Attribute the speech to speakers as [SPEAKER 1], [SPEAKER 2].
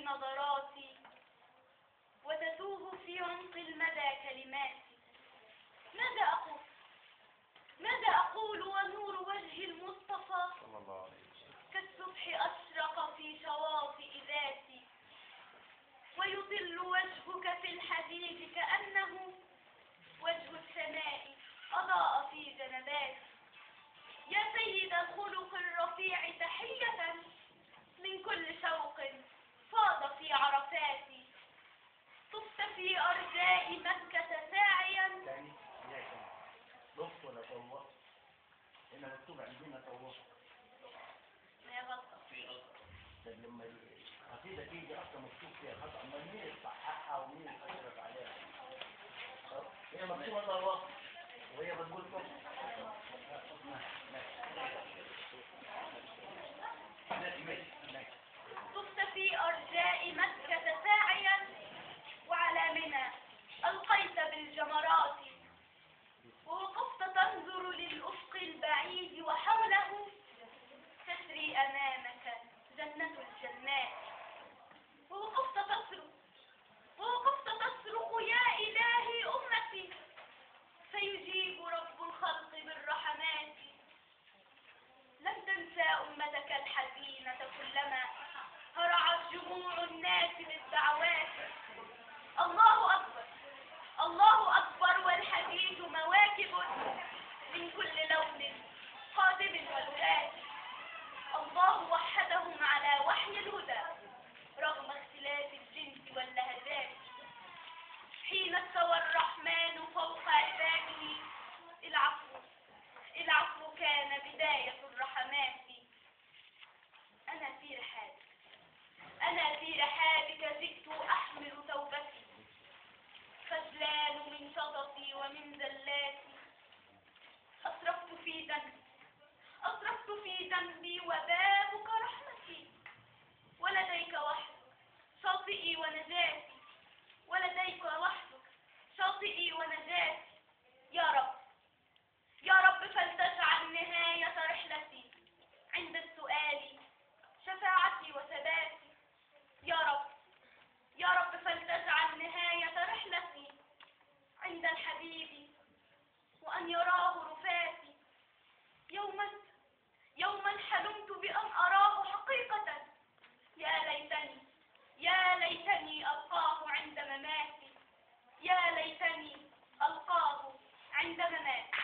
[SPEAKER 1] نظراتي وتتوه في عمق المدى كلماتي. ماذا أقول ونور وجه المصطفى كالصبح أشرق في شواطئ ذاتي، ويطل وجهك في الحديد كأنه وجه السماء أضاء في جنباتي. يا سيد الخلق الرفيع تحية من كل شوق فاض في عرفاتي. طفت في أرجاء مكة ساعيا.
[SPEAKER 2] ضفت ولا طوّت؟ هنا مكتوب عندنا طوّت.
[SPEAKER 1] ما هي غلطة.
[SPEAKER 2] طب لما القصيدة تيجي أصلا مكتوب فيها خطأ، أمال مين اللي صححها ومين اللي أشرف عليها؟ هي مكتوبة طوّت وهي بتقول طفت.
[SPEAKER 1] طفت في أرجاء مكة ساعيا وعلى منى ألقيت بالجمرات، ووقفت تنظر للأفق البعيد وحوله تسري أمامك جنة الجنات. ووقفت تصرخ يا إلهي أمتي فيجيب رب الخلق بالرحمات. لم تنسى أمتك الحزينة كلما هرعت جموع الناس بالدعوات. الله أكبر الله أكبر والحديث مواكب من كل لون قادم والولاة. الله وحدهم على وحي الهدى رغم اختلاف الجنس واللهجات. حين استوى الرحمن فوق عباده العفو كان بداية الرحمات. أنا في رحابك جئت أحمل توبتي، خجلان من شططي ومن زلاتي. أسرفت في ذنبي وبابك رحمتي، ولديك وحدك شاطئي ونجاتي. ولديك وحدك شاطئي ونجاتي. يا رب فلتجعل نهاية رحلتي عند السؤال شفاعتي وثباتي. يا رب فلتجعل نهاية رحلتي عند الحبيب وأن يراه رفاتي. يوما حلمت بأن أراه حقيقة. يا ليتني ألقاه عند مماتي. يا ليتني ألقاه عند مماتي.